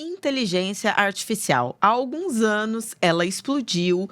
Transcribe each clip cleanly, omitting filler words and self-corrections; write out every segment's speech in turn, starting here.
inteligência artificial. Há alguns anos ela explodiu,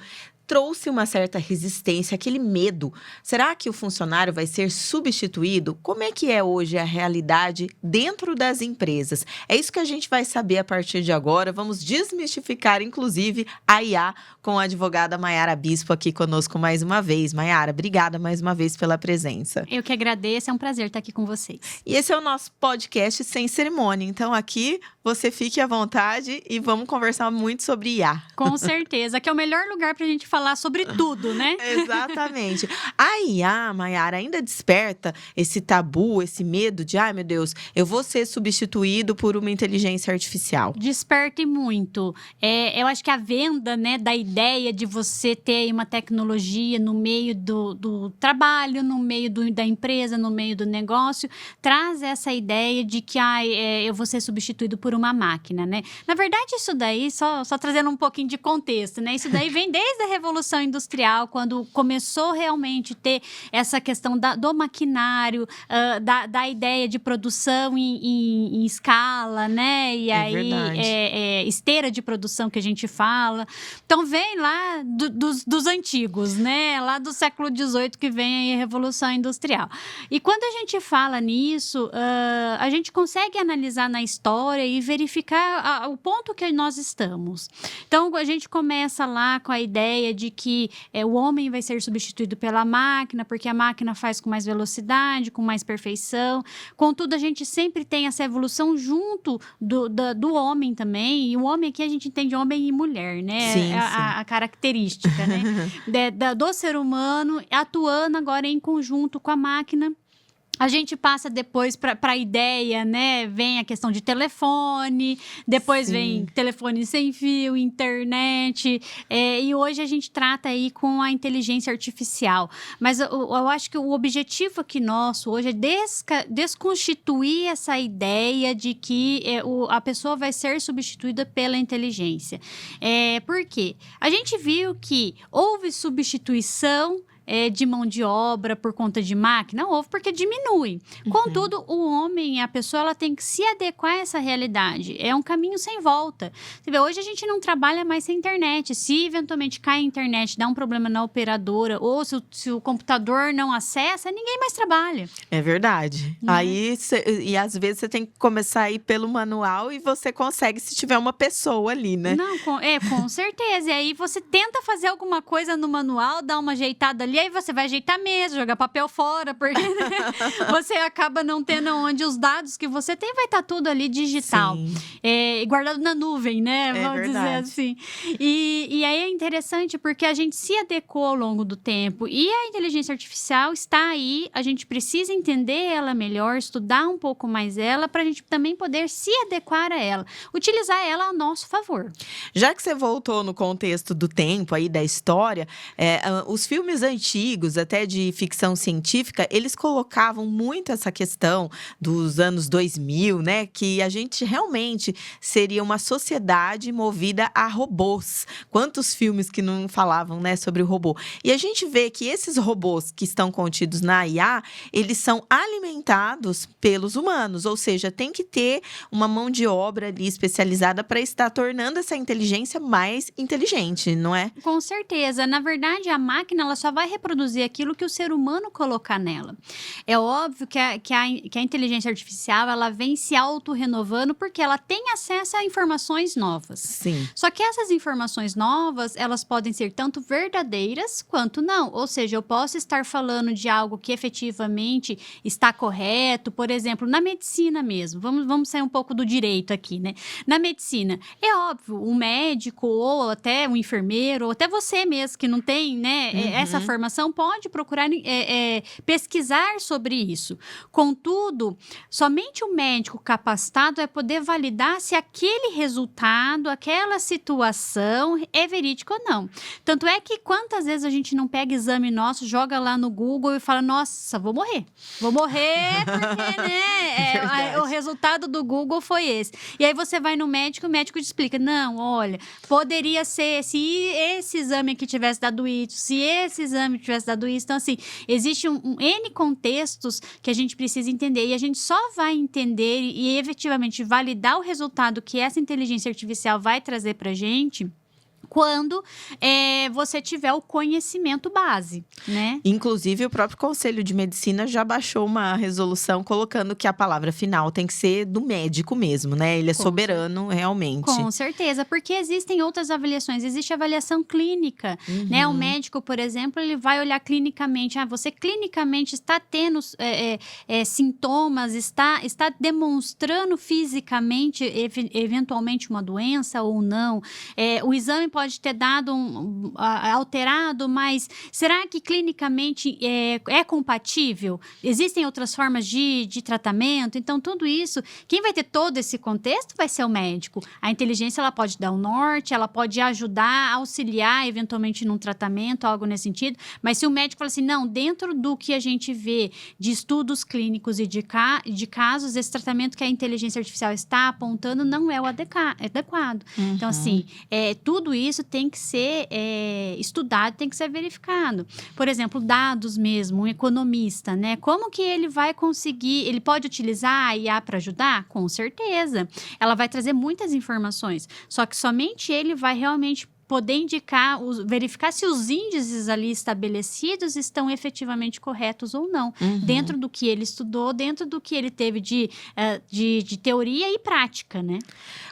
trouxe uma certa resistência, aquele medo. Será que o funcionário vai ser substituído? Como é que é hoje a realidade dentro das empresas? É isso que a gente vai saber a partir de agora. Vamos desmistificar, inclusive, a IA com a advogada Maiara Bispo aqui conosco mais uma vez. Maiara, obrigada mais uma vez pela presença. Eu que agradeço, é um prazer estar aqui com vocês. E esse é o nosso podcast Sem Cerimônia. Então aqui você fique à vontade e vamos conversar muito sobre IA. Com certeza, que é o melhor lugar para a gente falar sobre tudo, né? Exatamente. A IA, Maiara, ainda desperta esse tabu, esse medo de, ai meu Deus, eu vou ser substituído por uma inteligência artificial. Desperta e muito. Eu acho que a venda, né, da ideia de você ter uma tecnologia no meio do trabalho, no meio da empresa, no meio do negócio, traz essa ideia de que eu vou ser substituído por uma máquina, né? Na verdade, isso daí, só trazendo um pouquinho de contexto, né? Isso daí vem desde a Revolução Industrial, quando começou realmente ter essa questão do maquinário, da ideia de produção em escala, né? E aí, esteira de produção que a gente fala. Então, vem lá dos antigos, né? Lá do século XVIII que vem aí a Revolução Industrial. E quando a gente fala nisso, a gente consegue analisar na história e verificar o ponto que nós estamos. Então, a gente começa lá com a ideia de que o homem vai ser substituído pela máquina, porque a máquina faz com mais velocidade, com mais perfeição. Contudo, a gente sempre tem essa evolução junto do homem também. E o homem aqui a gente entende homem e mulher, né? Sim, a característica, né? do ser humano atuando agora em conjunto com a máquina. A gente passa depois para a ideia, né? Vem a questão de telefone, depois Sim. vem telefone sem fio, internet. E hoje a gente trata aí com a inteligência artificial. Mas eu acho que o objetivo aqui nosso hoje é desconstituir essa ideia de que a pessoa vai ser substituída pela inteligência. Por quê? A gente viu que houve substituição de mão de obra por conta de máquina? Houve, porque diminui. Contudo, o homem, a pessoa, ela tem que se adequar a essa realidade. É um caminho sem volta. Você vê, hoje a gente não trabalha mais sem internet. Se eventualmente cai a internet, dá um problema na operadora, ou se o computador não acessa, ninguém mais trabalha. É verdade. Aí, e às vezes você tem que começar a ir pelo manual e você consegue se tiver uma pessoa ali, né? Não, com certeza. E aí você tenta fazer alguma coisa no manual, dá uma ajeitada ali, aí você vai ajeitar mesmo, jogar papel fora, porque você acaba não tendo onde os dados que você tem, vai estar tudo ali digital. Guardado na nuvem, né? Vamos dizer assim. E aí é interessante porque a gente se adequou ao longo do tempo. E a inteligência artificial está aí, a gente precisa entender ela melhor, estudar um pouco mais ela, para a gente também poder se adequar a ela. Utilizar ela a nosso favor. Já que você voltou no contexto do tempo aí, da história, os filmes antigos, até de ficção científica, eles colocavam muito essa questão dos anos 2000, né? Que a gente realmente seria uma sociedade movida a robôs. Quantos filmes que não falavam, né, sobre o robô? E a gente vê que esses robôs que estão contidos na IA, eles são alimentados pelos humanos, ou seja, tem que ter uma mão de obra ali especializada para estar tornando essa inteligência mais inteligente, não é? Com certeza. Na verdade, a máquina ela só vai reproduzir aquilo que o ser humano colocar nela. É óbvio que a inteligência artificial ela vem se auto-renovando porque ela tem acesso a informações novas. Sim. Só que essas informações novas, elas podem ser tanto verdadeiras quanto não. Ou seja, eu posso estar falando de algo que efetivamente está correto, por exemplo, na medicina mesmo. Vamos sair um pouco do direito aqui, né? Na medicina, é óbvio, um médico ou até um enfermeiro, ou até você mesmo que não tem, né, essa formação, pode procurar pesquisar sobre isso. Contudo, somente o médico capacitado vai poder validar se aquele resultado, aquela situação é verídica ou não. Tanto é que quantas vezes a gente não pega exame nosso, joga lá no Google e fala, nossa, vou morrer. Vou morrer porque, né, o resultado do Google foi esse. E aí você vai no médico, o médico te explica, não, olha, poderia ser, se esse exame aqui tivesse dado isso, se esse exame exame, tivesse dado isso. Então, assim, existe um N contextos que a gente precisa entender. E a gente só vai entender e efetivamente validar o resultado que essa inteligência artificial vai trazer pra gente quando você tiver o conhecimento base, né? Inclusive, o próprio Conselho de Medicina já baixou uma resolução colocando que a palavra final tem que ser do médico mesmo, né? Ele é soberano, realmente. Com certeza, porque existem outras avaliações. Existe avaliação clínica, né? O médico, por exemplo, ele vai olhar clinicamente. Você clinicamente está tendo sintomas, está demonstrando fisicamente, eventualmente, uma doença ou não. O exame pode ter dado alterado, mas será que clinicamente é compatível? Existem outras formas de tratamento? Então, tudo isso, quem vai ter todo esse contexto vai ser o médico. A inteligência, ela pode dar o norte, ela pode ajudar, auxiliar, eventualmente, num tratamento, algo nesse sentido, mas se o médico fala assim, não, dentro do que a gente vê de estudos clínicos e de casos, esse tratamento que a inteligência artificial está apontando não é o adequado. Então, assim, tudo isso tem que ser estudado, tem que ser verificado. Por exemplo, dados mesmo, um economista, né? Como que ele vai conseguir, ele pode utilizar a IA para ajudar? Com certeza. Ela vai trazer muitas informações, só que somente ele vai realmente poder indicar, verificar se os índices ali estabelecidos estão efetivamente corretos ou não, dentro do que ele estudou, dentro do que ele teve de teoria e prática, né?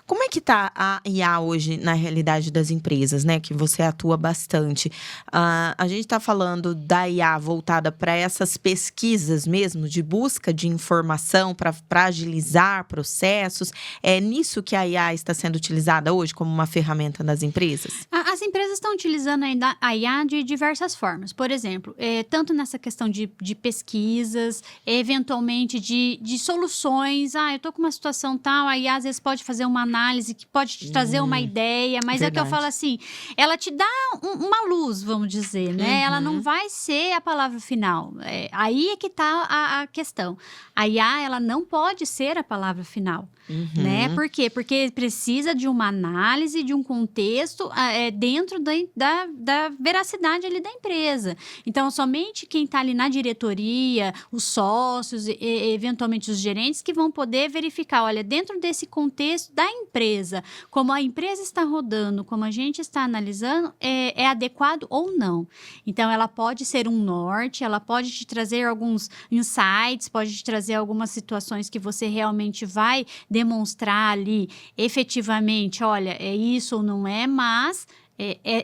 Como é que está a IA hoje na realidade das empresas, né? Que você atua bastante. A gente está falando da IA voltada para essas pesquisas mesmo, de busca de informação para agilizar processos. É nisso que a IA está sendo utilizada hoje como uma ferramenta das empresas? As empresas estão utilizando ainda a IA de diversas formas. Por exemplo, tanto nessa questão de pesquisas, eventualmente de soluções. Eu estou com uma situação tal, a IA às vezes pode fazer uma análise que pode te trazer uma ideia, mas é o que eu falo assim, ela te dá uma luz, vamos dizer, né? Ela não vai ser a palavra final. Aí é que está a questão. A IA, ela não pode ser a palavra final, né? Por quê? Porque precisa de uma análise, de um contexto dentro da veracidade ali da empresa. Então, somente quem está ali na diretoria, os sócios, eventualmente os gerentes, que vão poder verificar, olha, dentro desse contexto da empresa, como a empresa está rodando, como a gente está analisando, é adequado ou não. Então, ela pode ser um norte, ela pode te trazer alguns insights, pode te trazer algumas situações que você realmente vai demonstrar ali, efetivamente, olha, é isso ou não é, mas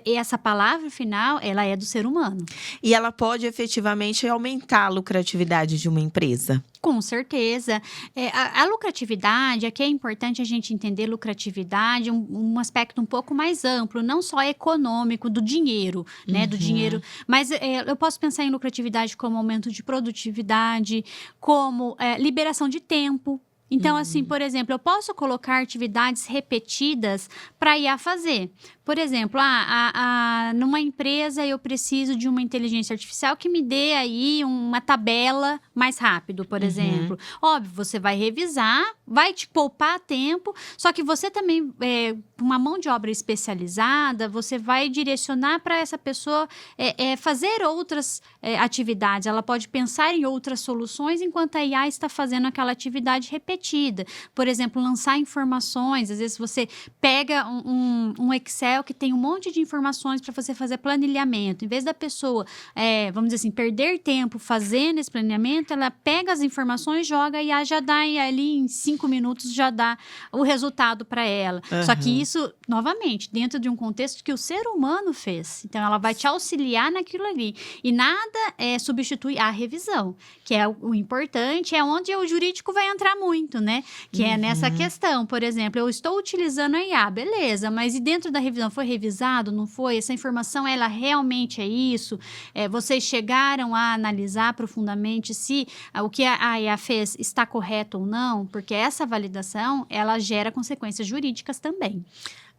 essa palavra final, ela é do ser humano. E ela pode efetivamente aumentar a lucratividade de uma empresa? Com certeza. A lucratividade, aqui é importante a gente entender lucratividade, um aspecto um pouco mais amplo, não só econômico, do dinheiro, né? Do dinheiro. Mas eu posso pensar em lucratividade como aumento de produtividade, como liberação de tempo. Então, assim, por exemplo, eu posso colocar atividades repetidas para a IA fazer. Por exemplo, numa empresa eu preciso de uma inteligência artificial que me dê aí uma tabela mais rápido, por exemplo. Óbvio, você vai revisar, vai te poupar tempo, só que você também, uma mão de obra especializada, você vai direcionar para essa pessoa fazer outras atividades. Ela pode pensar em outras soluções enquanto a IA está fazendo aquela atividade repetida. Por exemplo, lançar informações. Às vezes você pega um Excel que tem um monte de informações para você fazer planilhamento. Em vez da pessoa, vamos dizer assim, perder tempo fazendo esse planilhamento, ela pega as informações, joga e já dá ali em 5 minutos, já dá o resultado para ela. Só que isso, novamente, dentro de um contexto que o ser humano fez. Então, ela vai te auxiliar naquilo ali. E nada substitui a revisão, que é o importante, é onde o jurídico vai entrar muito, né? Que é nessa questão. Por exemplo, eu estou utilizando a IA, beleza, mas e dentro da revisão, foi revisado, não foi? Essa informação, ela realmente é isso? Vocês chegaram a analisar profundamente se o que a IA fez está correto ou não? Porque essa validação, ela gera consequências jurídicas também.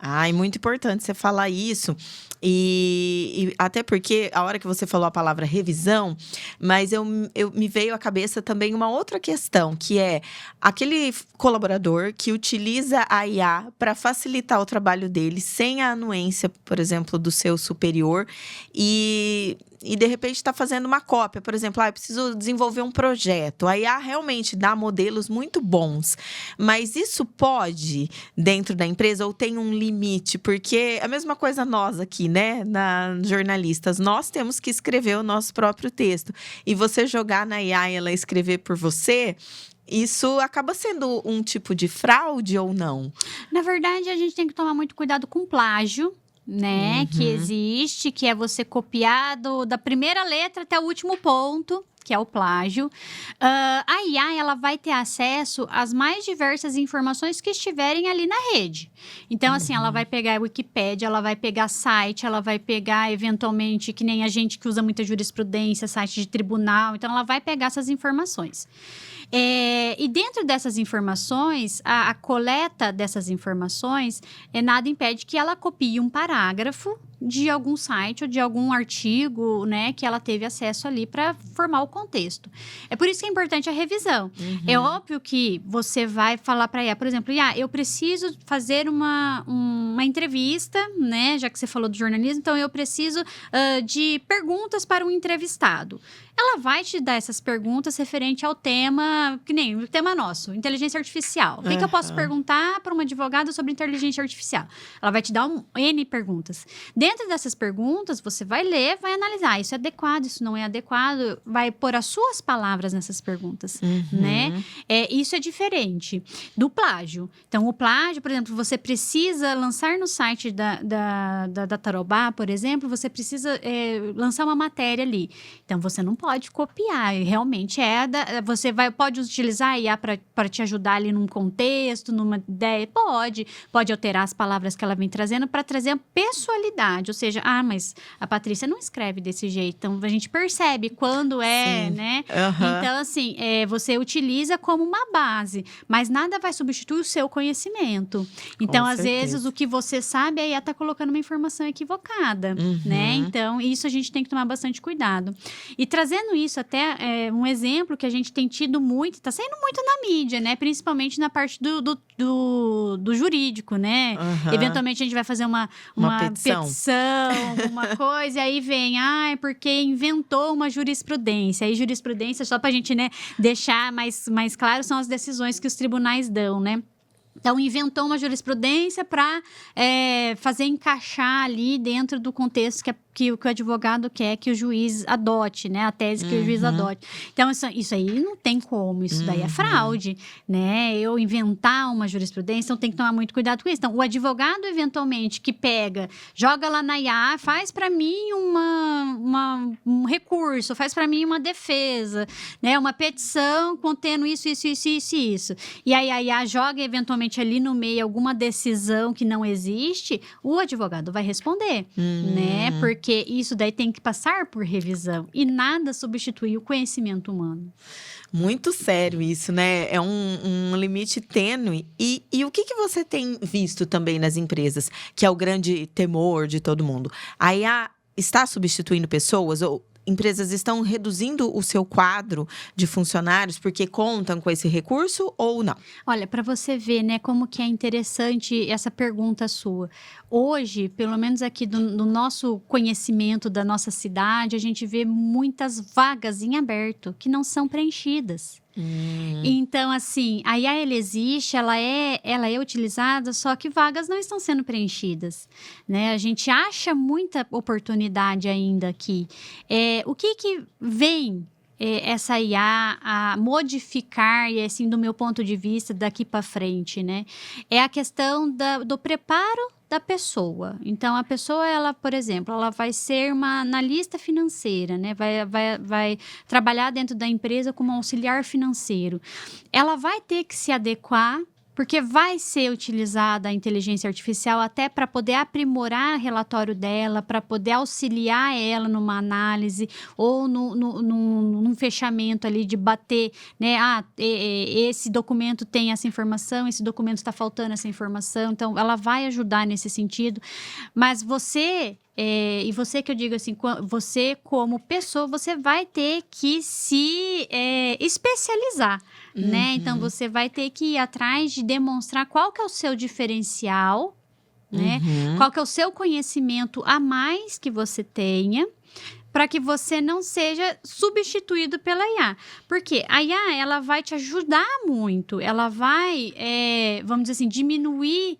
É muito importante você falar isso. E até porque a hora que você falou a palavra revisão, mas me veio à cabeça também uma outra questão, que é aquele colaborador que utiliza a IA para facilitar o trabalho dele sem a anuência, por exemplo, do seu superior. E e de repente está fazendo uma cópia, por exemplo, eu preciso desenvolver um projeto. A IA realmente dá modelos muito bons, mas isso pode dentro da empresa ou tem um limite? Porque a mesma coisa nós aqui, né, jornalistas, nós temos que escrever o nosso próprio texto. E você jogar na IA e ela escrever por você, isso acaba sendo um tipo de fraude ou não? Na verdade, a gente tem que tomar muito cuidado com plágio, né? Que Uhum. existe, que é você copiar da primeira letra até o último ponto, que é o plágio. A IA, ela vai ter acesso às mais diversas informações que estiverem ali na rede. Então, assim, ela vai pegar a Wikipédia, ela vai pegar site, ela vai pegar, eventualmente, que nem a gente que usa muita jurisprudência, site de tribunal. Então, ela vai pegar essas informações. E dentro dessas informações, a coleta dessas informações, nada impede que ela copie um parágrafo de algum site ou de algum artigo, né, que ela teve acesso ali para formar o contexto. É por isso que é importante a revisão. É óbvio que você vai falar para ela, por exemplo, eu preciso fazer uma entrevista, né, já que você falou do jornalismo, então eu preciso de perguntas para um entrevistado. Ela vai te dar essas perguntas referente ao tema, que nem o tema nosso, inteligência artificial. O que eu posso perguntar para uma advogada sobre inteligência artificial? Ela vai te dar N perguntas. Dentro dessas perguntas, você vai ler, vai analisar. Isso é adequado, isso não é adequado. Vai pôr as suas palavras nessas perguntas, né? Isso é diferente do plágio. Então, o plágio, por exemplo, você precisa lançar no site da Tarobá, por exemplo, você precisa lançar uma matéria ali. Então, você não pode copiar. Realmente você pode utilizar a IA para te ajudar ali num contexto, numa ideia. Pode alterar as palavras que ela vem trazendo para trazer a pessoalidade. Ou seja, mas a Patrícia não escreve desse jeito. Então, a gente percebe quando né? Então, assim, você utiliza como uma base, mas nada vai substituir o seu conhecimento. Então, às vezes, o que você sabe, a IA está colocando uma informação equivocada, né? Então, isso a gente tem que tomar bastante cuidado. E trazendo isso até um exemplo que a gente tem tido muito, está saindo muito na mídia, né? Principalmente na parte do jurídico, né? Eventualmente a gente vai fazer uma petição, alguma coisa, e aí vem, porque inventou uma jurisprudência. Aí jurisprudência, só para a gente, né, deixar mais claro, são as decisões que os tribunais dão, né? Então, inventou uma jurisprudência para fazer encaixar ali dentro do contexto que o advogado quer que o juiz adote, né? A tese que o juiz adote. Então, isso aí não tem como. Isso daí é fraude, né? Eu inventar uma jurisprudência, então tem que tomar muito cuidado com isso. Então, o advogado, eventualmente, que pega, joga lá na IA, faz para mim um recurso, faz para mim uma defesa, né? Uma petição contendo isso. E aí a IA joga, eventualmente, ali no meio alguma decisão que não existe, o advogado vai responder, né? Porque isso daí tem que passar por revisão e nada substitui o conhecimento humano. Muito sério isso, né? É um limite tênue. E o que você tem visto também nas empresas, que é o grande temor de todo mundo? A IA está substituindo pessoas ou empresas estão reduzindo o seu quadro de funcionários porque contam com esse recurso ou não? Olha, para você ver, né, como que é interessante essa pergunta sua. Hoje, pelo menos aqui do nosso conhecimento da nossa cidade, a gente vê muitas vagas em aberto que não são preenchidas. Então, assim, a IA, ela existe, ela é utilizada, só que vagas não estão sendo preenchidas, né? A gente acha muita oportunidade ainda aqui. O que vem essa IA a modificar, e assim, do meu ponto de vista, daqui para frente, né? É a questão do preparo da pessoa. Então, a pessoa, ela, por exemplo, ela vai ser uma analista financeira, né? Vai trabalhar dentro da empresa como auxiliar financeiro. Ela vai ter que se adequar, porque vai ser utilizada a inteligência artificial até para poder aprimorar o relatório dela, para poder auxiliar ela numa análise ou num fechamento ali de bater, né? Esse documento tem essa informação, esse documento está faltando essa informação. Então, ela vai ajudar nesse sentido. Mas e você que eu digo assim, você como pessoa, você vai ter que se especializar, né? Então, você vai ter que ir atrás de demonstrar qual que é o seu diferencial, né? Qual que é o seu conhecimento a mais que você tenha, para que você não seja substituído pela IA. Porque a IA, ela vai te ajudar muito, ela vai, vamos dizer assim, diminuir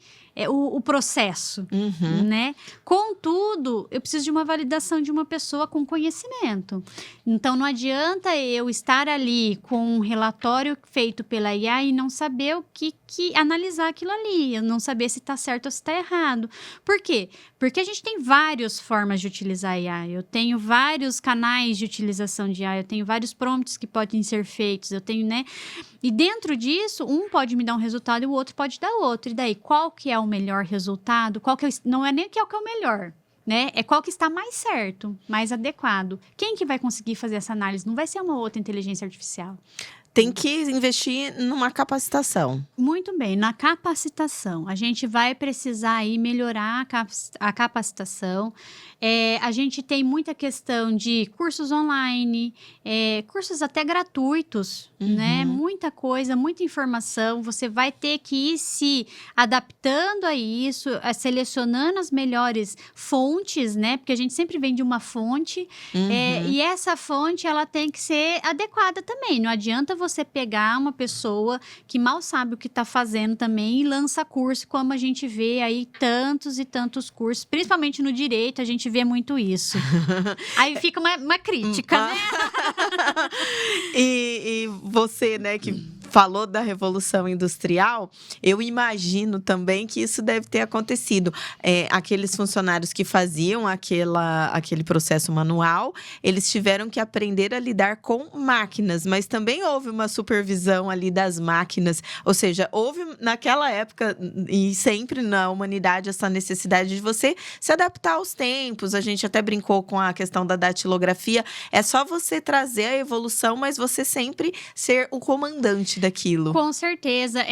o processo, né? Contudo, eu preciso de uma validação de uma pessoa com conhecimento. Então, não adianta eu estar ali com um relatório feito pela IA e não saber o que analisar aquilo ali, eu não saber se está certo ou se está errado. Por quê? Porque a gente tem várias formas de utilizar a IA. Eu tenho vários canais de utilização de IA, eu tenho vários prompts que podem ser feitos, eu tenho, né? E dentro disso, um pode me dar um resultado e o outro pode dar outro. E daí, qual que é o melhor resultado? Não é nem qual que é o melhor, né? É qual que está mais certo, mais adequado. Quem que vai conseguir fazer essa análise? Não vai ser uma outra inteligência artificial. Tem que investir numa capacitação. Muito bem, na capacitação. A gente vai precisar aí melhorar a capacitação. A gente tem muita questão de cursos online, cursos até gratuitos, né? Muita coisa, muita informação. Você vai ter que ir se adaptando a isso, selecionando as melhores fontes, né? Porque a gente sempre vem de uma fonte. E essa fonte, ela tem que ser adequada também. Não adianta você pegar uma pessoa que mal sabe o que está fazendo também e lança curso, como a gente vê aí tantos e tantos cursos, principalmente no direito, a gente vê muito isso. Aí fica uma crítica, né? E você, né, que falou da Revolução Industrial, eu imagino também que isso deve ter acontecido. Aqueles funcionários que faziam aquele processo manual, eles tiveram que aprender a lidar com máquinas, mas também houve uma supervisão ali das máquinas, ou seja, houve naquela época e sempre na humanidade essa necessidade de você se adaptar aos tempos. A gente até brincou com a questão da datilografia, é só você trazer a evolução, mas você sempre ser o comandante daquilo. Com certeza.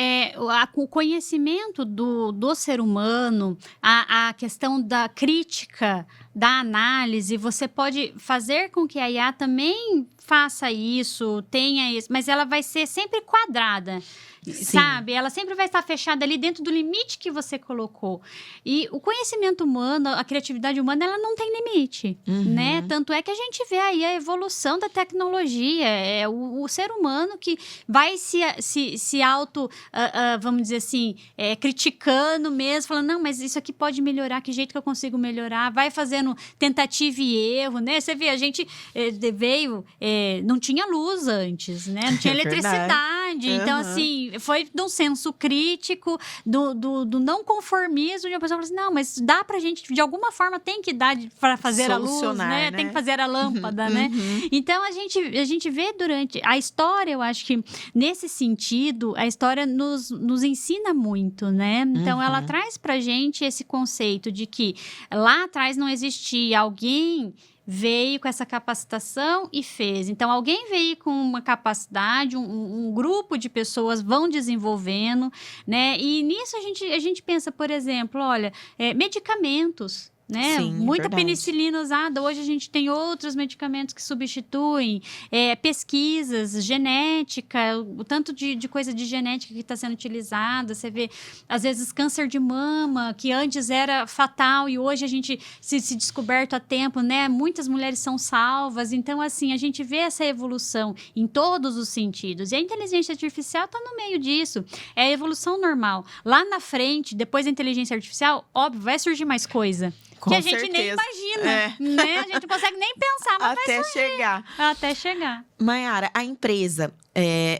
O conhecimento do ser humano, a questão da crítica, da análise, você pode fazer com que a IA também faça isso, tenha isso, mas ela vai ser sempre quadrada. Sim. Sabe? Ela sempre vai estar fechada ali dentro do limite que você colocou. E o conhecimento humano, a criatividade humana, ela não tem limite, né? Tanto é que a gente vê aí a evolução da tecnologia. É o ser humano que vai se auto, vamos dizer assim, criticando mesmo, falando, não, mas isso aqui pode melhorar, que jeito que eu consigo melhorar? Vai fazendo tentativa e erro, né? Você vê, a gente veio, não tinha luz antes, né? Não tinha eletricidade. Então, assim, foi de um senso crítico, do não conformismo, de uma pessoa falou assim, não, mas dá pra gente, de alguma forma, tem que dar para fazer a luz, né? Tem que fazer a lâmpada, né? Então, a gente vê durante a história, eu acho que, nesse sentido, a história nos ensina muito, né? Então, ela traz pra gente esse conceito de que lá atrás não existia alguém veio com essa capacitação e fez. Então, alguém veio com uma capacidade, um grupo de pessoas vão desenvolvendo, né? E nisso a gente pensa, por exemplo, olha, medicamentos. Né? Sim, muita verdade. penicilina usada, hoje a gente tem outros medicamentos que substituem, pesquisas, genética, o tanto de coisa de genética que está sendo utilizada, você vê, às vezes, câncer de mama, que antes era fatal e hoje a gente se descoberto a tempo, né? Muitas mulheres são salvas, então, assim, a gente vê essa evolução em todos os sentidos, e a inteligência artificial está no meio disso, é a evolução normal. Lá na frente, depois da inteligência artificial, óbvio, vai surgir mais coisa. Que a gente nem imagina, né? A gente não consegue nem pensar, mas vai surgir. Até chegar. Maiara, a empresa,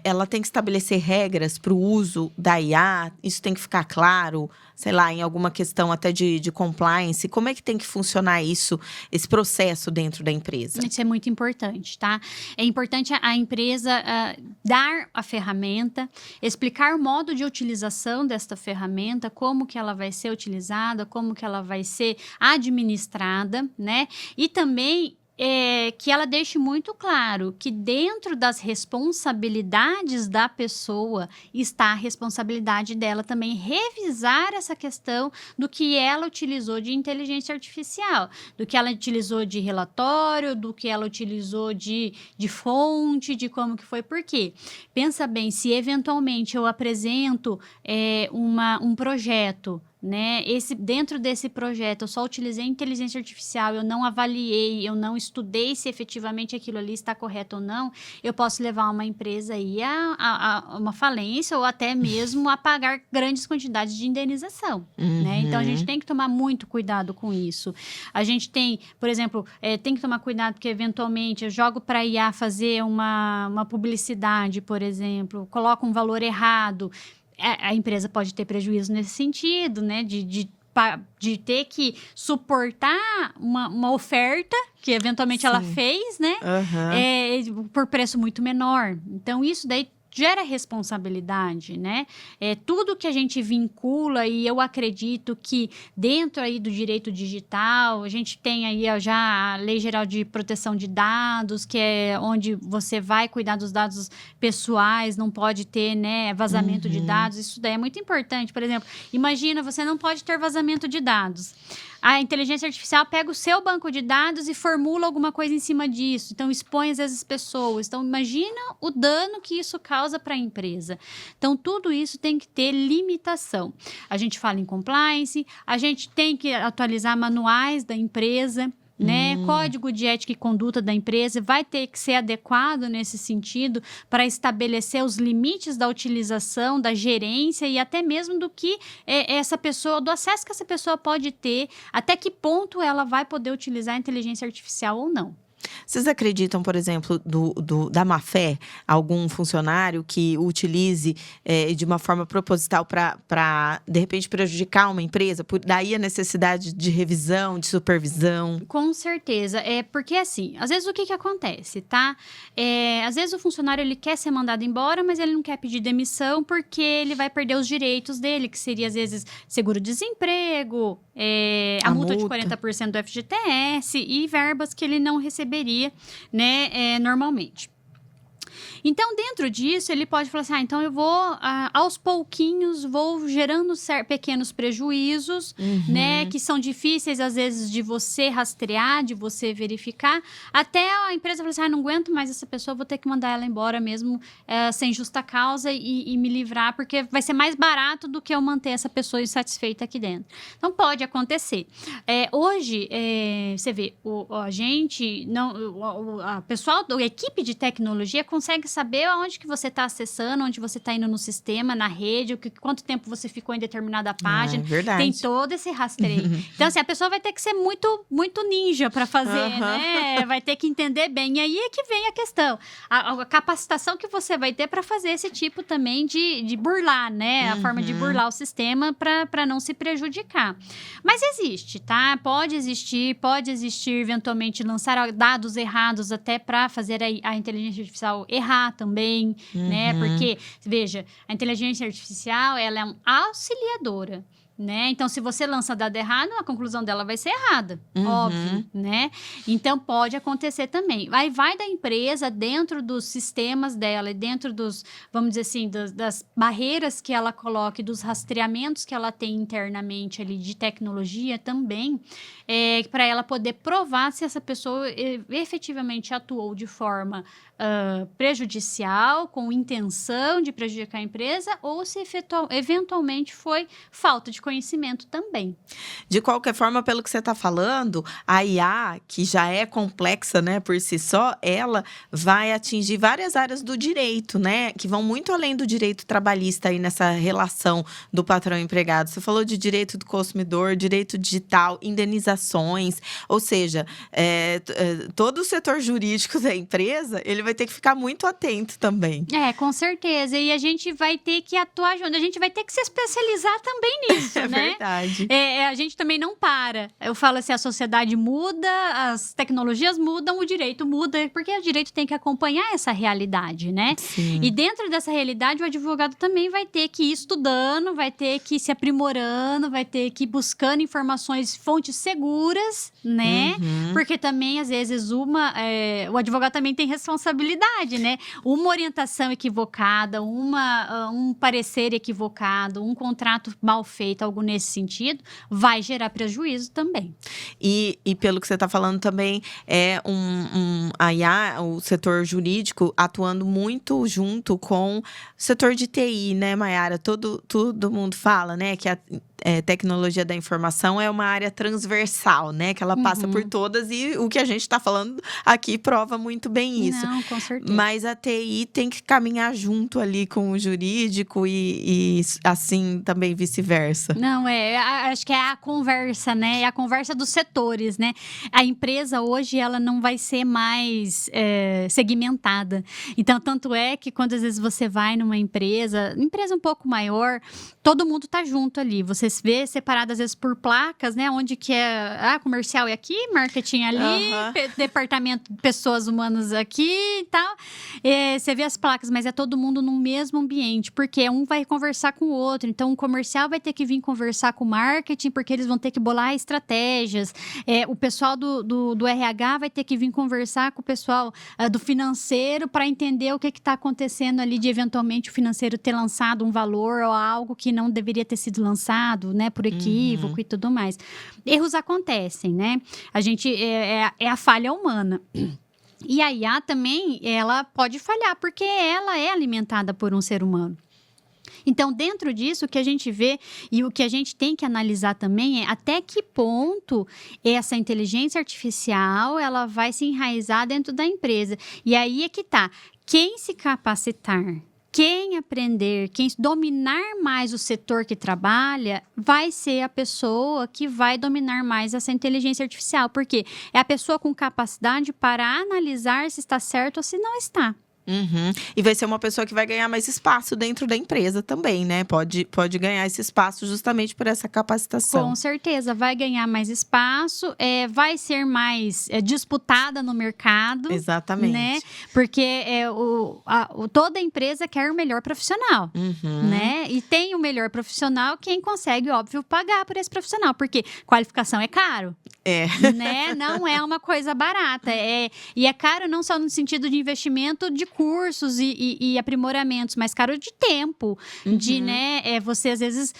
ela tem que estabelecer regras para o uso da IA? Isso tem que ficar claro, sei lá, em alguma questão até de compliance? Como é que tem que funcionar isso, esse processo dentro da empresa? Isso é muito importante, tá? É importante a empresa dar a ferramenta, explicar o modo de utilização desta ferramenta, como que ela vai ser utilizada, como que ela vai ser administrada, né? E também que ela deixe muito claro que dentro das responsabilidades da pessoa está a responsabilidade dela também revisar essa questão do que ela utilizou de inteligência artificial, do que ela utilizou de relatório, do que ela utilizou de fonte, de como que foi. Por quê? Pensa bem, se eventualmente eu apresento um projeto, né? Dentro desse projeto, eu só utilizei inteligência artificial, eu não avaliei, eu não estudei se efetivamente aquilo ali está correto ou não, eu posso levar uma empresa aí a uma falência ou até mesmo a pagar grandes quantidades de indenização, né? Então, a gente tem que tomar muito cuidado com isso. A gente tem, por exemplo, tem que tomar cuidado porque, eventualmente, eu jogo para a IA fazer uma publicidade, por exemplo, coloco um valor errado, a empresa pode ter prejuízo nesse sentido, né? De ter que suportar uma oferta que eventualmente ela fez, né? Por preço muito menor. Então, isso daí gera responsabilidade, né? Tudo que a gente vincula, e eu acredito que dentro aí do direito digital, a gente tem aí já a Lei Geral de Proteção de Dados, que é onde você vai cuidar dos dados pessoais, não pode ter, né, vazamento de dados. Isso daí é muito importante. Por exemplo, imagina, você não pode ter vazamento de dados. A inteligência artificial pega o seu banco de dados e formula alguma coisa em cima disso. Então, expõe às vezes pessoas. Então, imagina o dano que isso causa para a empresa. Então, tudo isso tem que ter limitação. A gente fala em compliance, a gente tem que atualizar manuais da empresa, né? Código de ética e conduta da empresa vai ter que ser adequado nesse sentido para estabelecer os limites da utilização, da gerência e até mesmo do que essa pessoa, do acesso que essa pessoa pode ter, até que ponto ela vai poder utilizar a inteligência artificial ou não. Vocês acreditam, por exemplo, da má-fé, algum funcionário que utilize de uma forma proposital para, de repente, prejudicar uma empresa? Daí a necessidade de revisão, de supervisão? Com certeza. Porque, assim, às vezes o que acontece, tá? Às vezes o funcionário ele quer ser mandado embora, mas ele não quer pedir demissão porque ele vai perder os direitos dele, que seria, às vezes, seguro-desemprego, a multa de 40% do FGTS e verbas que ele não receberia, né, normalmente. Então, dentro disso, ele pode falar assim, então eu vou, aos pouquinhos, vou gerando pequenos prejuízos, né, que são difíceis, às vezes, de você rastrear, de você verificar, até a empresa falar assim, não aguento mais essa pessoa, vou ter que mandar ela embora mesmo, sem justa causa e me livrar, porque vai ser mais barato do que eu manter essa pessoa insatisfeita aqui dentro. Então, pode acontecer. Hoje, você vê, a gente, a equipe de tecnologia consegue saber aonde que você está acessando, onde você está indo no sistema, na rede, quanto tempo você ficou em determinada página. Verdade. Tem todo esse rastreio. Então, assim, a pessoa vai ter que ser muito, muito ninja para fazer, né? Vai ter que entender bem. E aí é que vem a questão. A capacitação que você vai ter para fazer esse tipo também de burlar, né? A forma de burlar o sistema para não se prejudicar. Mas existe, tá? Pode existir, eventualmente, lançar dados errados até para fazer a inteligência artificial errar também, né? Porque, veja, a inteligência artificial, ela é uma auxiliadora, né? Então, se você lança dado errado, a conclusão dela vai ser errada, óbvio, né? Então, pode acontecer também. Aí vai da empresa, dentro dos sistemas dela e dentro dos, vamos dizer assim, das barreiras que ela coloca e dos rastreamentos que ela tem internamente ali de tecnologia também, para ela poder provar se essa pessoa efetivamente atuou de forma prejudicial, com intenção de prejudicar a empresa, ou se eventualmente foi falta de conhecimento também. De qualquer forma, pelo que você está falando, a IA, que já é complexa, né, por si só, ela vai atingir várias áreas do direito, né, que vão muito além do direito trabalhista aí nessa relação do patrão e empregado. Você falou de direito do consumidor, direito digital, indenizações, ou seja, todo o setor jurídico da empresa, ele vai ter que ficar muito atento também. Com certeza. E a gente vai ter que atuar junto. A gente vai ter que se especializar também nisso, né? Verdade. A gente também não para. Eu falo assim, a sociedade muda, as tecnologias mudam, o direito muda, porque o direito tem que acompanhar essa realidade, né? Sim. E dentro dessa realidade, o advogado também vai ter que ir estudando, vai ter que ir se aprimorando, vai ter que ir buscando informações, fontes seguras, né? Porque também, às vezes, o advogado também tem responsabilidade, né? Uma orientação equivocada, um parecer equivocado, um contrato mal feito, feito algo nesse sentido, vai gerar prejuízo também. E pelo que você está falando também, a IA, o setor jurídico, atuando muito junto com o setor de TI, né, Mayara? Todo mundo fala, né, que a tecnologia da informação é uma área transversal, né? Que ela passa por todas e o que a gente está falando aqui prova muito bem isso. Não, com certeza. Mas a TI tem que caminhar junto ali com o jurídico e assim também vice-versa. Não, acho que é a conversa, né? É a conversa dos setores, né? A empresa hoje, ela não vai ser mais segmentada. Então, tanto é que quando às vezes você vai numa empresa um pouco maior, todo mundo tá junto ali. Você vê separado às vezes por placas, né? Onde que é comercial é aqui, marketing ali, departamento de pessoas humanas aqui e tal. Você vê as placas, mas é todo mundo no mesmo ambiente, porque um vai conversar com o outro. Então, o comercial vai ter que vir conversar com o marketing, porque eles vão ter que bolar estratégias. O pessoal do RH vai ter que vir conversar com o pessoal do financeiro para entender o que está acontecendo ali, de eventualmente o financeiro ter lançado um valor ou algo que não deveria ter sido lançado, né, por equívoco e tudo mais. Erros acontecem, né? A gente é a falha humana. E a IA também, ela pode falhar, porque ela é alimentada por um ser humano. Então, dentro disso, o que a gente vê e o que a gente tem que analisar também é até que ponto essa inteligência artificial ela vai se enraizar dentro da empresa. E aí é que tá. Quem se capacitar, quem aprender, quem dominar mais o setor que trabalha, vai ser a pessoa que vai dominar mais essa inteligência artificial. Porque é a pessoa com capacidade para analisar se está certo ou se não está. E vai ser uma pessoa que vai ganhar mais espaço dentro da empresa também, né? Pode ganhar esse espaço justamente por essa capacitação. Com certeza, vai ganhar mais espaço, vai ser mais disputada no mercado. Exatamente. Né? Porque toda empresa quer o melhor profissional, né? E tem o melhor profissional quem consegue, óbvio, pagar por esse profissional, porque qualificação é caro. Né? Não é uma coisa barata. E é caro não só no sentido de investimento de cursos e aprimoramentos, mas caro de tempo. De, né, você às vezes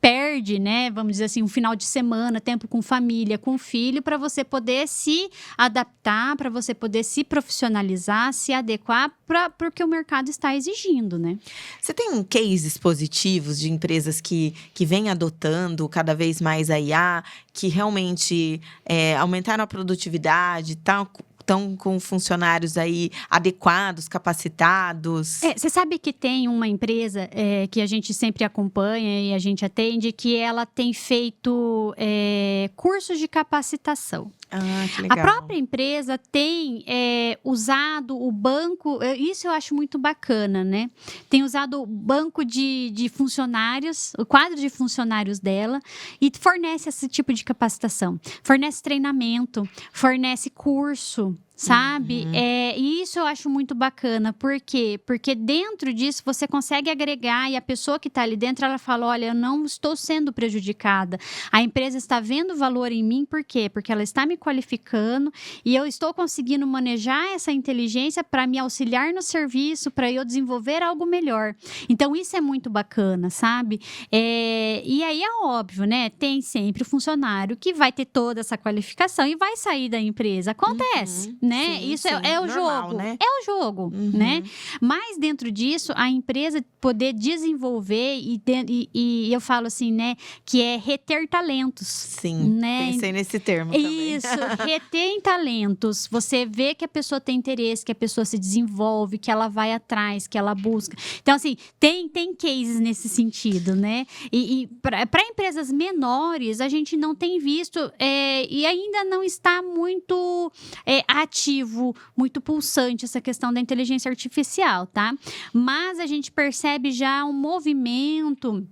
perde, né, vamos dizer assim, um final de semana, tempo com família, com filho, para você poder se adaptar, para você poder se profissionalizar, se adequar para o que o mercado está exigindo, né? Você tem cases positivos de empresas que vêm adotando cada vez mais a IA, que realmente aumentaram a produtividade, estão com funcionários aí adequados, capacitados? Você sabe que tem uma empresa que a gente sempre acompanha e a gente atende, que ela tem feito cursos de capacitação. Que legal. A própria empresa tem usado o banco, isso eu acho muito bacana, né? Tem usado o banco de funcionários, o quadro de funcionários dela, e fornece esse tipo de capacitação. Fornece treinamento, fornece curso, sabe? E isso eu acho muito bacana. Por quê? Porque dentro disso você consegue agregar e a pessoa que está ali dentro, ela fala, olha, eu não estou sendo prejudicada. A empresa está vendo valor em mim, por quê? Porque ela está me qualificando e eu estou conseguindo manejar essa inteligência para me auxiliar no serviço, para eu desenvolver algo melhor. Então, isso é muito bacana, sabe? E aí é óbvio, né? Tem sempre o funcionário que vai ter toda essa qualificação e vai sair da empresa. Acontece, né? Sim, isso sim. é o Normal, jogo. né? É o jogo, né? Mas dentro disso, a empresa poder desenvolver e eu falo assim, né? Que é reter talentos. Sim, né? pensei nesse termo também. Isso, reter talentos. Você vê que a pessoa tem interesse, que a pessoa se desenvolve, que ela vai atrás, que ela busca. Então, assim, tem cases nesse sentido, né? E para empresas menores, a gente não tem visto e ainda não está muito ativo, muito pulsante essa questão da inteligência artificial, tá? Mas a gente percebe já um movimento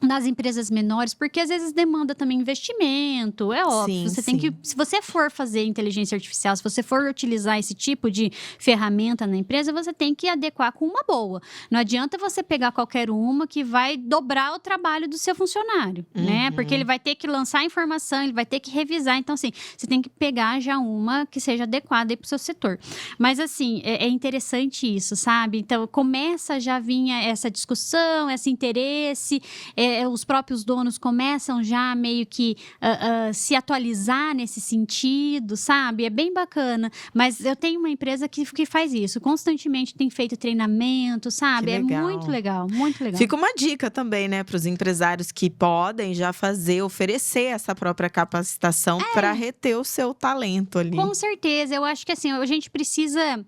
nas empresas menores, porque às vezes demanda também investimento, é óbvio. Sim, você tem que, se você for fazer inteligência artificial, se você for utilizar esse tipo de ferramenta na empresa, você tem que adequar com uma boa. Não adianta você pegar qualquer uma que vai dobrar o trabalho do seu funcionário, né? Porque ele vai ter que lançar informação, ele vai ter que revisar. Então, assim, você tem que pegar já uma que seja adequada aí para o seu setor. Mas, assim, é interessante isso, sabe? Então, começa já a vir essa discussão, esse interesse, os próprios donos começam já meio que se atualizar nesse sentido, sabe? É bem bacana. Mas eu tenho uma empresa que faz isso. Constantemente tem feito treinamento, sabe? Que É legal. muito legal, muito legal. Fica uma dica também, né, para os empresários que podem já oferecer essa própria capacitação para reter o seu talento ali. Com certeza, eu acho que assim, a gente precisa.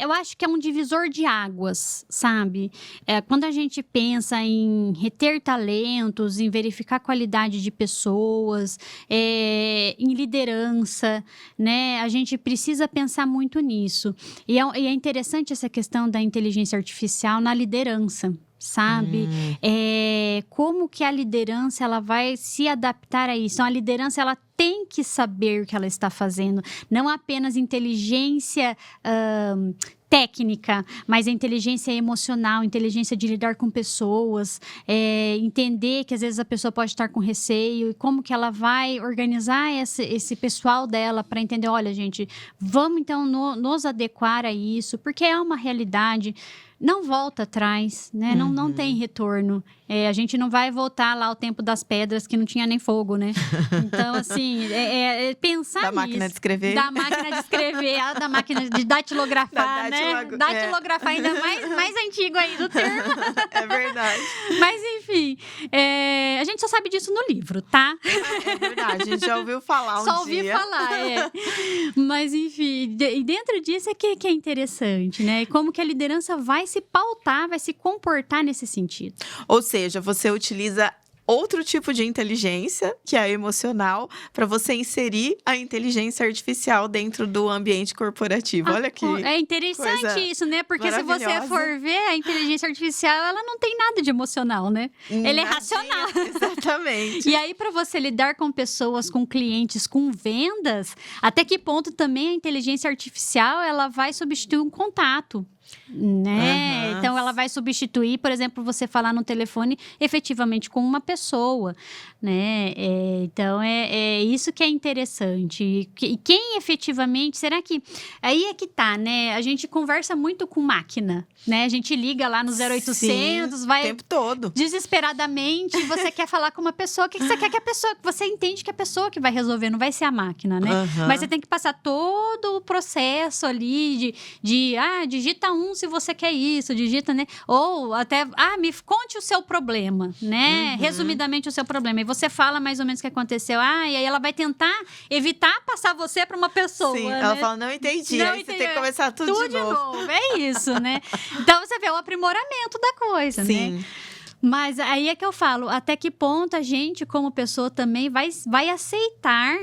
Eu acho que é um divisor de águas, sabe? Quando a gente pensa em reter talentos, em verificar a qualidade de pessoas, em liderança, né? A gente precisa pensar muito nisso. E é interessante essa questão da inteligência artificial na liderança. Sabe? Como que a liderança ela vai se adaptar a isso? Então, a liderança ela tem que saber o que ela está fazendo, não apenas inteligência técnica, mas a inteligência emocional, inteligência de lidar com pessoas, entender que às vezes a pessoa pode estar com receio e como que ela vai organizar esse pessoal dela para entender, olha gente, vamos então nos adequar a isso, porque é uma realidade. Não volta atrás, né? Não tem retorno. A gente não vai voltar lá ao tempo das pedras que não tinha nem fogo, né? Então, assim, pensar Da nisso. máquina de escrever. Da máquina de escrever, da máquina de datilografar, né? Datilografar ainda mais antigo aí do termo. É verdade. Mas, enfim, a gente só sabe disso no livro, tá? É verdade, a gente já ouviu falar um dia. Só ouvi falar, Mas, enfim, e dentro disso é que é interessante, né? E como que a liderança vai se pautar, vai se comportar nesse sentido. Ou seja, você utiliza outro tipo de inteligência, que é a emocional, para você inserir a inteligência artificial dentro do ambiente corporativo. Olha que é interessante isso, né? Porque se você for ver, a inteligência artificial, ela não tem nada de emocional, né? Ela é racional. Exatamente. E aí, para você lidar com pessoas, com clientes, com vendas, até que ponto também a inteligência artificial, ela vai substituir um contato? Né? Então ela vai substituir, por exemplo, você falar no telefone efetivamente com uma pessoa, né? Então é isso que é interessante. E quem efetivamente, será que aí é que tá, né? A gente conversa muito com máquina, né? A gente liga lá no 0800, Sim, vai o tempo todo desesperadamente, você quer falar com uma pessoa, o que você quer que a pessoa, você entende que a pessoa que vai resolver, não vai ser a máquina, né? Mas você tem que passar todo o processo ali digita se você quer isso, digita, né? Ou até, me conte o seu problema, né? Resumidamente o seu problema. E você fala mais ou menos o que aconteceu. E aí ela vai tentar evitar passar você para uma pessoa. Sim, né? ela fala, não entendi. Aí você tem que começar tudo de novo. É isso, né? Então você vê o aprimoramento da coisa, Sim. né? Mas aí é que eu falo, até que ponto a gente, como pessoa, também vai aceitar,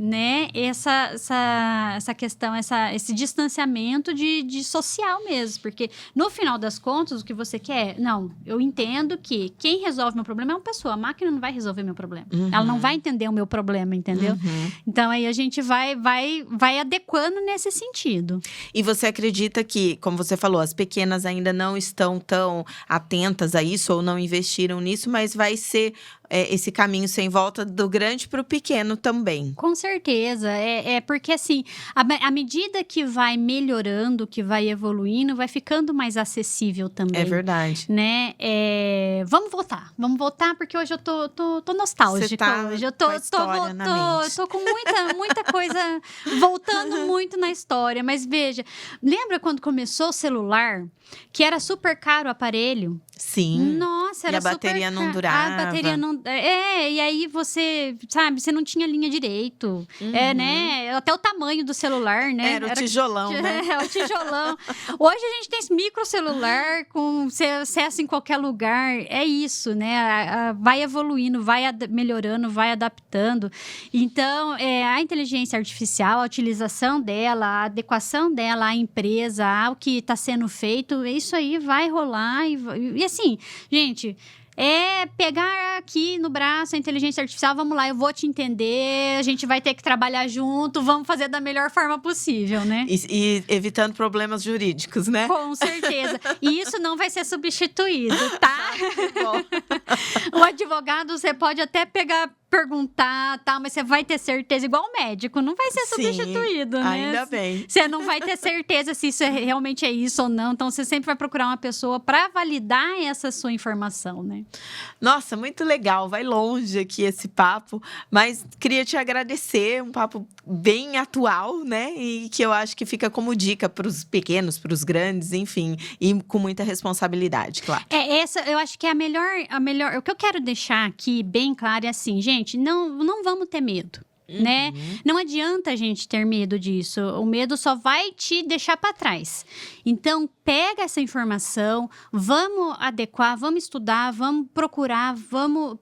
né, essa questão, esse distanciamento de social mesmo, porque no final das contas, o que você quer, eu entendo que quem resolve meu problema é uma pessoa, a máquina não vai resolver meu problema, ela não vai entender o meu problema, entendeu? Então aí a gente vai adequando nesse sentido. E você acredita que, como você falou, as pequenas ainda não estão tão atentas a isso ou não investiram nisso, mas vai ser esse caminho sem volta do grande para o pequeno também. Com certeza, porque assim, à medida que vai melhorando, que vai evoluindo, vai ficando mais acessível também. É verdade. Né? Vamos voltar, porque hoje eu tô nostálgica. Você tá hoje eu com a história na mente. tô com muita coisa voltando muito na história. Mas veja, lembra quando começou o celular, que era super caro o aparelho? Sim. Nossa, era e a bateria não durava. A bateria não... e aí você, sabe, você não tinha linha direito. Né? Até o tamanho do celular, né? Era o tijolão, né? O tijolão. Hoje a gente tem esse microcelular com acesso em qualquer lugar. É isso, né? Vai evoluindo, vai melhorando, vai adaptando. Então, a inteligência artificial, a utilização dela, a adequação dela à empresa, ao que está sendo feito, isso aí vai rolar. E assim, gente... pegar aqui no braço a inteligência artificial, vamos lá, eu vou te entender, a gente vai ter que trabalhar junto, vamos fazer da melhor forma possível, né? E evitando problemas jurídicos, né? Com certeza. E isso não vai ser substituído, tá? Bom. O advogado, você pode até pegar perguntar, tá, mas você vai ter certeza, igual o médico, não vai ser Sim, substituído, né? ainda bem. Você não vai ter certeza se isso realmente é isso ou não. Então, você sempre vai procurar uma pessoa para validar essa sua informação, né? Nossa, muito legal. Vai longe aqui esse papo, mas queria te agradecer. Um papo bem atual, né? E que eu acho que fica como dica para os pequenos, para os grandes, enfim, e com muita responsabilidade, claro. Essa eu acho que é a melhor. O que eu quero deixar aqui bem claro é assim, gente, não vamos ter medo. Né? Não adianta a gente ter medo disso. O medo só vai te deixar para trás. Então, pega essa informação, vamos adequar, vamos estudar, vamos procurar, vamos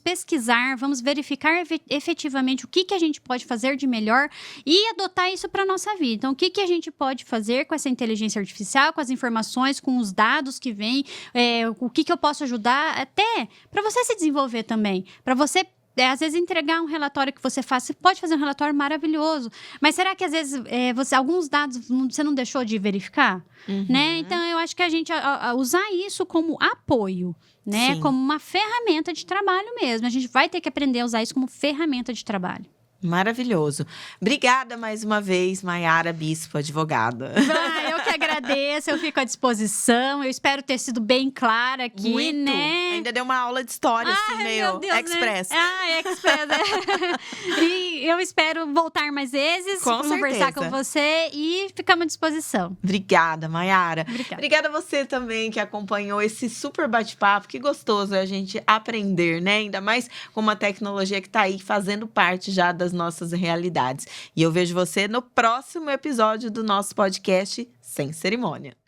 pesquisar, vamos verificar efetivamente o que a gente pode fazer de melhor e adotar isso para nossa vida. Então, o que a gente pode fazer com essa inteligência artificial, com as informações, com os dados que vêm, o que eu posso ajudar, até para você se desenvolver também, para você às vezes entregar um relatório que você faz, você pode fazer um relatório maravilhoso, mas será que às vezes alguns dados você não deixou de verificar? Né? Então eu acho que a gente usar isso como apoio, né? Sim. Como uma ferramenta de trabalho mesmo. A gente vai ter que aprender a usar isso como ferramenta de trabalho. Maravilhoso. Obrigada mais uma vez, Maiara Bispo, advogada. Eu que agradeço, eu fico à disposição. Eu espero ter sido bem clara aqui, Muito. né? Ainda deu uma aula de história, assim, meio meu Deus, express. Né? Express. E eu espero voltar mais vezes, Com conversar certeza. com você e ficamos à disposição. Obrigada, Maiara. Obrigada a você também que acompanhou esse super bate-papo. Que gostoso é a gente aprender, né? Ainda mais com uma tecnologia que está aí fazendo parte já das nossas realidades. E eu vejo você no próximo episódio do nosso podcast Sem Cerimônia.